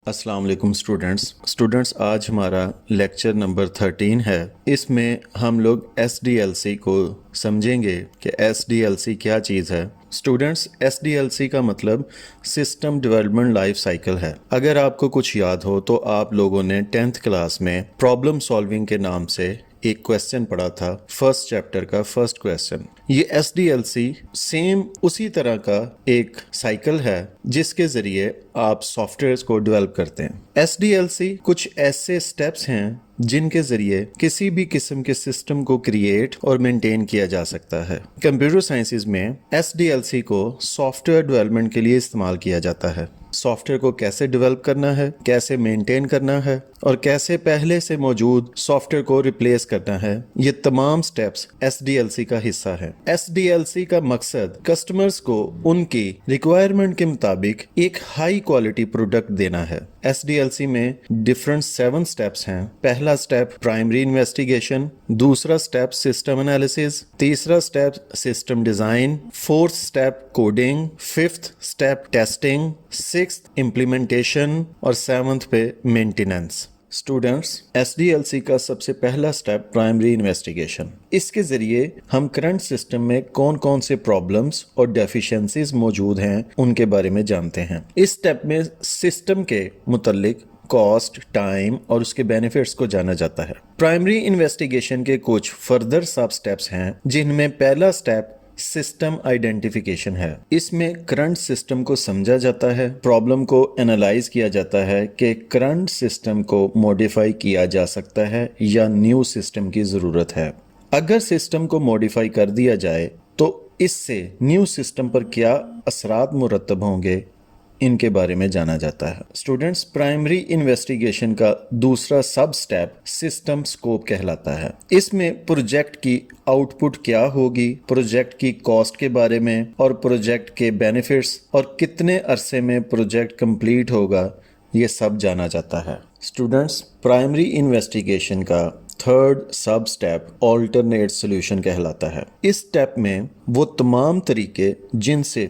السلام علیکم اسٹوڈنٹس آج ہمارا لیکچر نمبر 13 ہے۔ اس میں ہم لوگ ایس ڈی ایل سی کو سمجھیں گے کہ ایس ڈی ایل سی کیا چیز ہے۔ Students, S D L C کا مطلب سسٹم ڈیولپمنٹ لائف سائیکل ہے۔ اگر آپ کو کچھ یاد ہو تو آپ لوگوں نے 10th کلاس میں پرابلم سالونگ کے نام سے ایک کویسچن پڑھا تھا، فرسٹ چیپٹر کا فرسٹ کویسچن۔ یہ S D L C same اسی طرح کا ایک سائیکل ہے جس کے ذریعے آپ سافٹ ویئرز کو ڈیولپ کرتے ہیں۔ ایس ڈی ایل سی کچھ ایسے سٹیپس ہیں جن کے ذریعے کسی بھی قسم کے سسٹم کو کریٹ اور مینٹین کیا جا سکتا ہے۔ کمپیوٹر سائنسز میں ایس ڈی ایل سی کو سافٹ ویئر ڈیولپمنٹ کے لیے استعمال کیا جاتا ہے۔ سافٹ ویئر کو کیسے ڈیولپ کرنا ہے، کیسے مینٹین کرنا ہے اور کیسے پہلے سے موجود سافٹ ویئر کو ریپلیس کرنا ہے، یہ تمام steps S D L C کا حصہ ہے۔ ایس ڈی ایل سی کا مقصد کسٹمرز کو ان کی ریکوائرمنٹ کے مطابق ایک ہائی کوالٹی پروڈکٹ دینا ہے۔ ایس ڈی ایل سی میں ڈفرنٹ 7 سٹیپس ہیں۔ پہلا سٹیپ پرائمری انویسٹیگیشن، دوسرا سٹیپ سسٹم انالیسز، تیسرا step system design, fourth step coding, fifth step testing, sixth implementation اور سیونتھ پہ maintenance. Students, S D L C کا سب سے پہلا سٹیپ پرائمری انویسٹیگیشن۔ اس کے ذریعے ہم کرنٹ سسٹم میں کون کون سے پرابلمز اور ڈیفیشنسیز موجود ہیں ان کے بارے میں جانتے ہیں۔ اس سٹیپ میں سسٹم کے متعلق کاسٹ، ٹائم اور اس کے بینیفٹس کو جانا جاتا ہے۔ پرائمری انویسٹیگیشن کے کچھ فردر سب سٹیپس ہیں جن میں پہلا سٹیپ سسٹم آئیڈینٹیفیکیشن ہے۔ اس میں کرنٹ سسٹم کو سمجھا جاتا ہے، پرابلم کو انالائز کیا جاتا ہے کہ کرنٹ سسٹم کو موڈیفائی کیا جا سکتا ہے یا نیو سسٹم کی ضرورت ہے۔ اگر سسٹم کو موڈیفائی کر دیا جائے تو اس سے نیو سسٹم پر کیا اثرات مرتب ہوں گے، ان کے بارے میں جانا جاتا ہے۔ اسٹوڈنٹس، پرائمری انویسٹیگیشن کا دوسرا سب سٹیپ سسٹم سکوپ کہلاتا ہے۔ اس میں پروجیکٹ کی آؤٹ پٹ کیا ہوگی، پروجیکٹ کی کاسٹ کے بارے میں اور پروجیکٹ کے بینیفٹس اور کتنے عرصے میں پروجیکٹ کمپلیٹ ہوگا، یہ سب جانا جاتا ہے۔ اسٹوڈنٹس، پرائمری انویسٹیگیشن کا تھرڈ سب سٹیپ آلٹرنیٹ سولوشن کہلاتا ہے۔ اس سٹیپ میں وہ تمام طریقے جن سے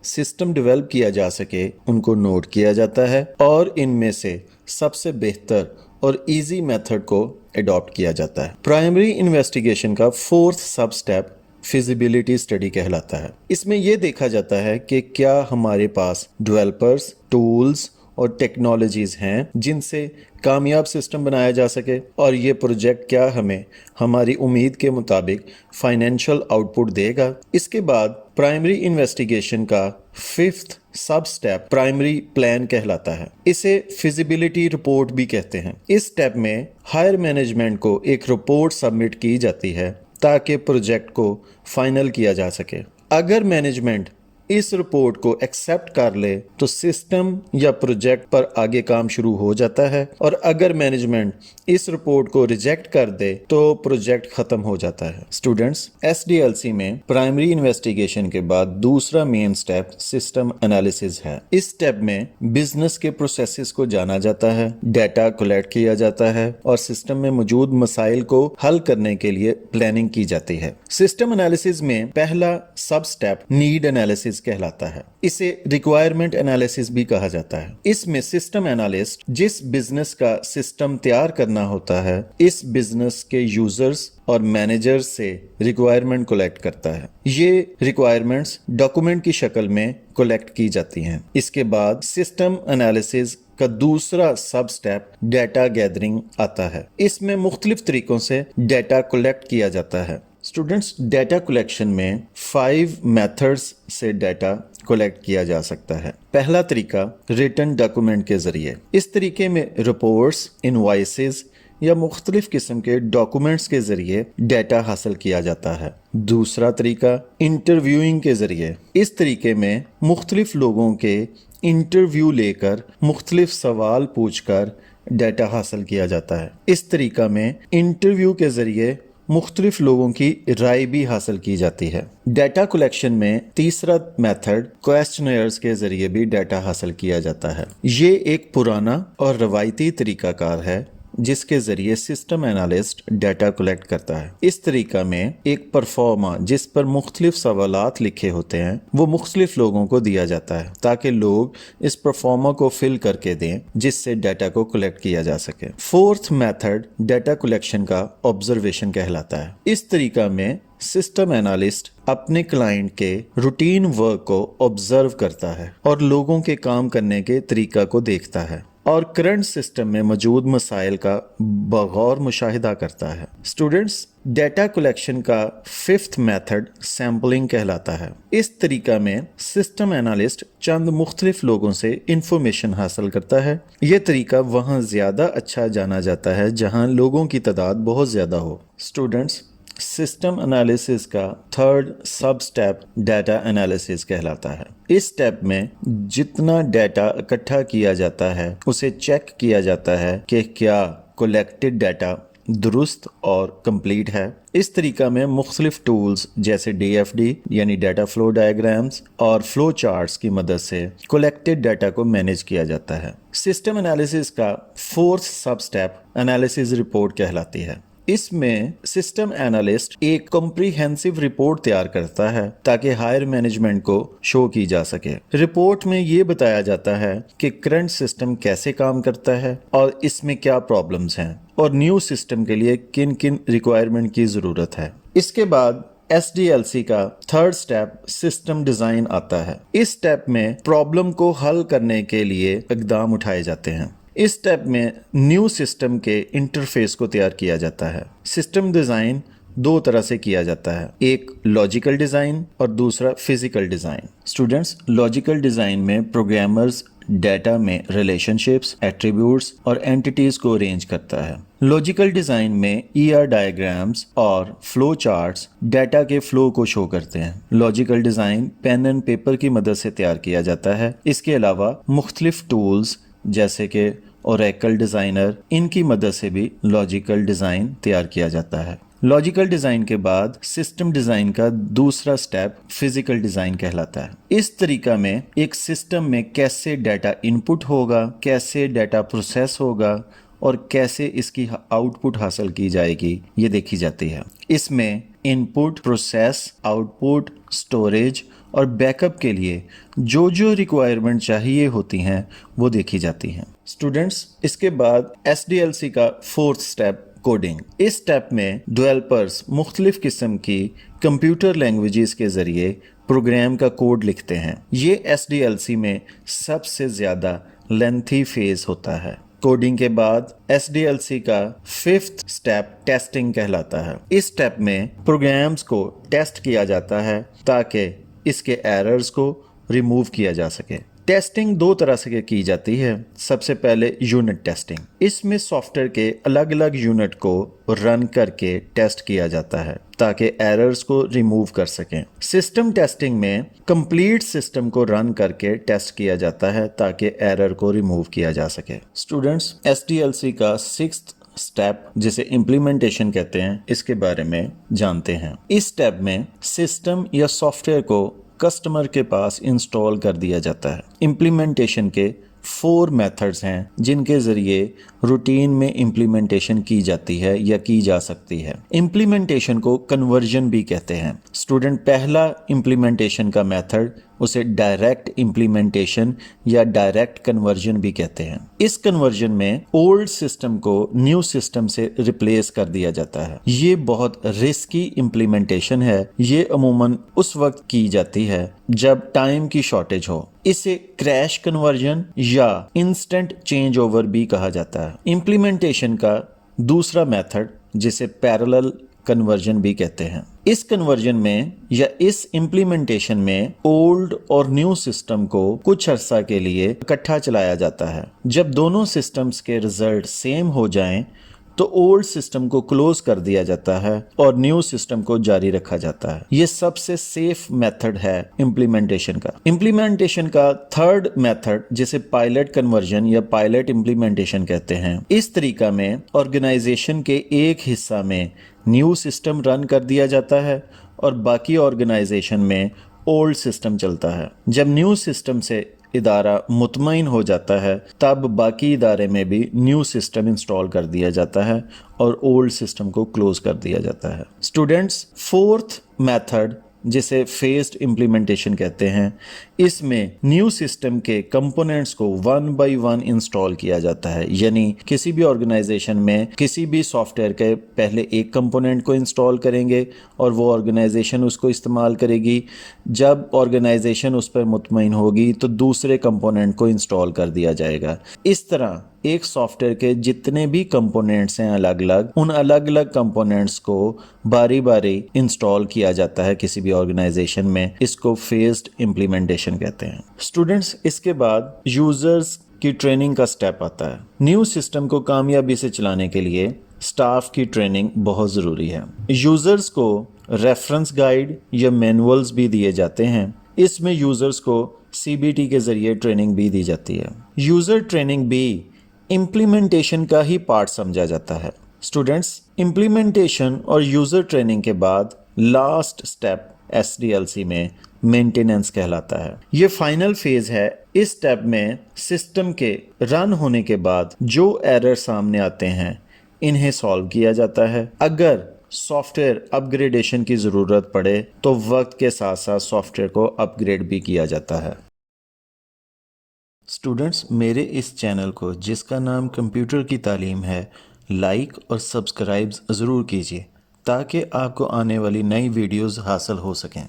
سسٹم ڈیولپ کیا جا سکے ان کو نوٹ کیا جاتا ہے اور ان میں سے سب سے بہتر اور ایزی میتھڈ کو اڈاپٹ کیا جاتا ہے۔ پرائمری انویسٹیگیشن کا فورتھ سب سٹیپ فیزیبلٹی اسٹڈی کہلاتا ہے۔ اس میں یہ دیکھا جاتا ہے کہ کیا ہمارے پاس ڈیولپرز، ٹولز اور ٹیکنالوجیز ہیں جن سے کامیاب سسٹم بنایا جا سکے، اور یہ پروجیکٹ کیا ہمیں ہماری امید کے مطابق فائنینشیل آؤٹ پٹ دے گا۔ اس کے بعد پرائمری انویسٹیگیشن کا ففتھ سب سٹیپ پرائمری پلان کہلاتا ہے۔ اسے فیزیبلٹی رپورٹ بھی کہتے ہیں۔ اس سٹیپ میں ہائر مینجمنٹ کو ایک رپورٹ سبمٹ کی جاتی ہے تاکہ پروجیکٹ کو فائنل کیا جا سکے۔ اگر مینجمنٹ اس رپورٹ کو ایکسیپٹ کر لے تو سسٹم یا پروجیکٹ پر آگے کام شروع ہو جاتا ہے، اور اگر مینجمنٹ اس رپورٹ کو ریجیکٹ کر دے تو پروجیکٹ ختم ہو جاتا ہے۔ Students, S D L C میں پرائمری انویسٹیگیشن کے بعد دوسرا مین سٹیپ سسٹم انالیسز ہے۔ اس سٹیپ میں بزنس کے پروسیسز کو جانا جاتا ہے، ڈیٹا کلیکٹ کیا جاتا ہے اور سسٹم میں موجود مسائل کو حل کرنے کے لیے پلاننگ کی جاتی ہے۔ سسٹم انالیسز میں پہلا سب سٹیپ نیڈ انالیسز کہلاتا ہے۔ اسے ریکوائرمنٹ انالیسز بھی کہا جاتا ہے۔ اس میں سسٹم انالسٹ جس بزنس کا سسٹم تیار کرنا ہوتا ہے، اس بزنس کے یوزرز اور مینیجر سے ریکوائرمنٹ کلیکٹ کرتا ہے۔ یہ ریکوائرمنٹس ڈاکومنٹ کی شکل میں کلیکٹ کی جاتی ہیں۔ اس کے بعد سسٹم انالیسز کا دوسرا سب سٹیپ ڈیٹا گیدرنگ آتا ہے۔ اس میں مختلف طریقوں سے ڈیٹا کلیکٹ کیا جاتا ہے۔ اسٹوڈنٹس، ڈیٹا کلیکشن میں 5 میتھڈز سے ڈیٹا کلیکٹ کیا جا سکتا ہے۔ پہلا طریقہ ریٹن ڈاکومنٹ کے ذریعے۔ اس طریقے میں رپورٹس، انوائسز یا مختلف قسم کے ڈاکومنٹس کے ذریعے ڈیٹا حاصل کیا جاتا ہے۔ دوسرا طریقہ انٹرویوئنگ کے ذریعے۔ اس طریقے میں مختلف لوگوں کے انٹرویو لے کر مختلف سوال پوچھ کر ڈیٹا حاصل کیا جاتا ہے۔ اس طریقہ میں انٹرویو کے ذریعے مختلف لوگوں کی رائے بھی حاصل کی جاتی ہے۔ ڈیٹا کلیکشن میں تیسرا میتھڈ کویسچنئرز کے ذریعے بھی ڈیٹا حاصل کیا جاتا ہے۔ یہ ایک پرانا اور روایتی طریقہ کار ہے جس کے ذریعے سسٹم انالسٹ ڈیٹا کلیکٹ کرتا ہے۔ اس طریقہ میں ایک پرفارما جس پر مختلف سوالات لکھے ہوتے ہیں وہ مختلف لوگوں کو دیا جاتا ہے تاکہ لوگ اس پرفارما کو فل کر کے دیں جس سے ڈیٹا کو کلیکٹ کیا جا سکے۔ فورتھ میتھڈ ڈیٹا کلیکشن کا آبزرویشن کہلاتا ہے۔ اس طریقہ میں سسٹم انالسٹ اپنے کلائنٹ کے روٹین ورک کو آبزرو کرتا ہے اور لوگوں کے کام کرنے کے طریقہ کو دیکھتا ہے اور کرنٹ سسٹم میں موجود مسائل کا بغور مشاہدہ کرتا ہے۔ اسٹوڈنٹس، ڈیٹا کلیکشن کا ففتھ میتھڈ سیمپلنگ کہلاتا ہے۔ اس طریقہ میں سسٹم انالسٹ چند مختلف لوگوں سے انفارمیشن حاصل کرتا ہے۔ یہ طریقہ وہاں زیادہ اچھا جانا جاتا ہے جہاں لوگوں کی تعداد بہت زیادہ ہو۔ اسٹوڈنٹس، سسٹم انالیسس کا تھرڈ سب سٹیپ ڈیٹا انالیسس کہلاتا ہے۔ اس سٹیپ میں جتنا ڈیٹا اکٹھا کیا جاتا ہے اسے چیک کیا جاتا ہے کہ کیا کلیکٹڈ ڈیٹا درست اور کمپلیٹ ہے۔ اس طریقہ میں مختلف ٹولز جیسے DFD یعنی ڈیٹا فلو ڈائیگرامز اور فلو چارٹس کی مدد سے کلیکٹڈ ڈیٹا کو مینیج کیا جاتا ہے۔ سسٹم انالیسس کا فورتھ سب سٹیپ انالیسس رپورٹ کہلاتی ہے۔ اس میں سسٹم انالسٹ ایک کمپریہنسو رپورٹ تیار کرتا ہے تاکہ ہائر مینجمنٹ کو شو کی جا سکے۔ رپورٹ میں یہ بتایا جاتا ہے کہ کرنٹ سسٹم کیسے کام کرتا ہے اور اس میں کیا پرابلمز ہیں اور نیو سسٹم کے لیے کن کن ریکوائرمنٹ کی ضرورت ہے۔ اس کے بعد SDLC کا تھرڈ سٹیپ سسٹم ڈیزائن آتا ہے۔ اس سٹیپ میں پرابلم کو حل کرنے کے لیے اقدام اٹھائے جاتے ہیں۔ اس سٹیپ میں نیو سسٹم کے انٹرفیس کو تیار کیا جاتا ہے۔ سسٹم ڈیزائن دو طرح سے کیا جاتا ہے، ایک لاجیکل ڈیزائن اور دوسرا physical design. Students, logical design میں پروگرامرز ڈیٹا میں ریلیشن شپس، ایٹریبیوٹس اور اینٹیٹیز کو ارینج کرتا ہے۔ لاجیکل ڈیزائن میں ER ڈائیگرامز اور فلو چارٹس ڈیٹا کے فلو کو شو کرتے ہیں۔ Logical design pen and paper کی مدد سے تیار کیا جاتا ہے۔ اس کے علاوہ مختلف ٹولز جیسے کہ اوریکل ڈیزائنر، ان کی مدد سے بھی لاجیکل ڈیزائن تیار کیا جاتا ہے۔ لاجیکل ڈیزائن کے بعد سسٹم ڈیزائن کا دوسرا سٹیپ فزیکل ڈیزائن کہلاتا ہے۔ اس طریقہ میں ایک سسٹم میں کیسے ڈیٹا ان پٹ ہوگا، کیسے ڈیٹا پروسیس ہوگا اور کیسے اس کی آؤٹ پٹ حاصل کی جائے گی یہ دیکھی جاتی ہے۔ اس میں ان پٹ، پروسیس، آؤٹ پٹ، سٹوریج اور بیک اپ کے لیے جو ریکوائرمنٹ چاہیے ہوتی ہیں وہ دیکھی جاتی ہیں۔ اسٹوڈنٹس، اس کے بعد SDLC کا فورتھ سٹیپ کوڈنگ۔ اس سٹیپ میں ڈیولپرز مختلف قسم کی کمپیوٹر لینگویجز کے ذریعے پروگرام کا کوڈ لکھتے ہیں۔ یہ SDLC میں سب سے زیادہ لینتھی فیز ہوتا ہے۔ کوڈنگ کے بعد SDLC کا ففتھ سٹیپ ٹیسٹنگ کہلاتا ہے۔ اس سٹیپ میں پروگرامز کو ٹیسٹ کیا جاتا ہے تاکہ اس کے ایررز کو ریموو کیا جا سکے۔ ٹیسٹنگ دو طرح سے کی جاتی ہے۔ سب سے پہلے یونٹ ٹیسٹنگ۔ اس میں سافٹ ویئر کے الگ الگ یونٹ کو رن کر کے ٹیسٹ کیا جاتا ہے تاکہ ایررز کو ریموو کر سکیں۔ سسٹم ٹیسٹنگ میں کمپلیٹ سسٹم کو رن کر کے ٹیسٹ کیا جاتا ہے تاکہ ایرر کو ریموو کیا جا سکے۔ اسٹوڈنٹس، SDLC کا سکستھ سٹیپ جسے امپلیمنٹیشن کہتے ہیں، اس کے بارے میں جانتے ہیں۔ اس سٹیپ میں سسٹم یا سافٹ ویئر کو کسٹمر کے پاس انسٹال کر دیا جاتا ہے۔ امپلیمنٹیشن کے 4 میتھڈز ہیں جن کے ذریعے روٹین میں امپلیمنٹیشن کی جاتی ہے یا کی جا سکتی ہے۔ امپلیمنٹیشن کو کنورژن بھی کہتے ہیں۔ اسٹوڈنٹ، پہلا امپلیمنٹیشن کا میتھڈ اسے ڈائریکٹ امپلیمنٹیشن یا ڈائریکٹ کنورژن بھی کہتے ہیں۔ اس کنورژن میں اولڈ سسٹم کو نیو سسٹم سے ریپلیس کر دیا جاتا ہے۔ یہ بہت رسکی امپلیمنٹیشن ہے۔ یہ عموماً اس وقت کی جاتی ہے جب ٹائم کی شارٹیج ہو۔ اسے کریش کنورژن یا انسٹنٹ چینج اوور بھی کہا جاتا ہے۔ امپلیمنٹیشن کا دوسرا میتھڈ جسے پیرالل کنورژن بھی کہتے ہیں۔ اس کنورژن میں یا اس امپلیمنٹیشن میں اولڈ اور نیو سسٹم کو کچھ عرصہ کے لیے اکٹھا چلایا جاتا ہے۔ جب دونوں سسٹمز کے ریزلٹ سیم ہو جائیں تو اولڈ سسٹم کو کلوز کر دیا جاتا ہے اور نیو سسٹم کو جاری رکھا جاتا ہے۔ یہ سب سے سیف میتھڈ ہے امپلیمنٹیشن کا۔ امپلیمنٹیشن کا تھرڈ میتھڈ جسے پائلٹ کنورژن یا پائلٹ امپلیمنٹیشن کہتے ہیں۔ اس طریقہ میں آرگنائزیشن کے ایک حصہ میں نیو سسٹم رن کر دیا جاتا ہے اور باقی آرگنائزیشن میں اولڈ سسٹم چلتا ہے۔ جب نیو سسٹم سے ادارہ مطمئن ہو جاتا ہے تب باقی ادارے میں بھی نیو سسٹم انسٹال کر دیا جاتا ہے اور اولڈ سسٹم کو کلوز کر دیا جاتا ہے. اسٹوڈنٹس، فورتھ میتھڈ جسے فیزڈ امپلیمنٹیشن کہتے ہیں، اس میں نیو سسٹم کے کمپوننٹس کو ون بائی ون انسٹال کیا جاتا ہے. یعنی کسی بھی آرگنائزیشن میں کسی بھی سافٹ ویئر کے پہلے ایک کمپوننٹ کو انسٹال کریں گے اور وہ آرگنائزیشن اس کو استعمال کرے گی. جب آرگنائزیشن اس پر مطمئن ہوگی تو دوسرے کمپوننٹ کو انسٹال کر دیا جائے گا. اس طرح ایک سافٹ ویئر کے جتنے بھی کمپوننٹس ہیں الگ الگ، ان الگ الگ کمپوننٹس کو باری باری انسٹال کیا جاتا ہے کسی بھی آرگنائزیشن میں. اس کو فیزڈ امپلیمنٹیشن کہتے ہیں. اسٹوڈنٹس، اس کے بعد یوزرز کی ٹریننگ کا سٹیپ آتا ہے. نیو سسٹم کو کامیابی سے چلانے کے لیے سٹاف کی ٹریننگ بہت ضروری ہے. یوزرز کو ریفرنس گائیڈ یا مینولز بھی دیے جاتے ہیں. اس میں یوزرز کو CBT کے ذریعے ٹریننگ بھی دی جاتی ہے. یوزر ٹریننگ بھی امپلیمنٹیشن کا ہی پارٹ سمجھا جاتا ہے. اسٹوڈنٹس، امپلیمنٹیشن اور یوزر ٹریننگ کے بعد لاسٹ سٹیپ SDLC میں مینٹیننس کہلاتا ہے. یہ فائنل فیز ہے. اس سٹیپ میں سسٹم کے رن ہونے کے بعد جو ایرر سامنے آتے ہیں انہیں سالو کیا جاتا ہے. اگر سافٹ ویئر اپ گریڈیشن کی ضرورت پڑے تو وقت کے ساتھ ساتھ سافٹ ویئر کو اپ گریڈ بھی کیا جاتا ہے. اسٹوڈنٹس، میرے اس چینل کو جس کا نام کمپیوٹر کی تعلیم ہے، لائک اور سبسکرائب ضرور کیجیے تاکہ آپ کو آنے والی نئی ویڈیوز حاصل ہو سکیں.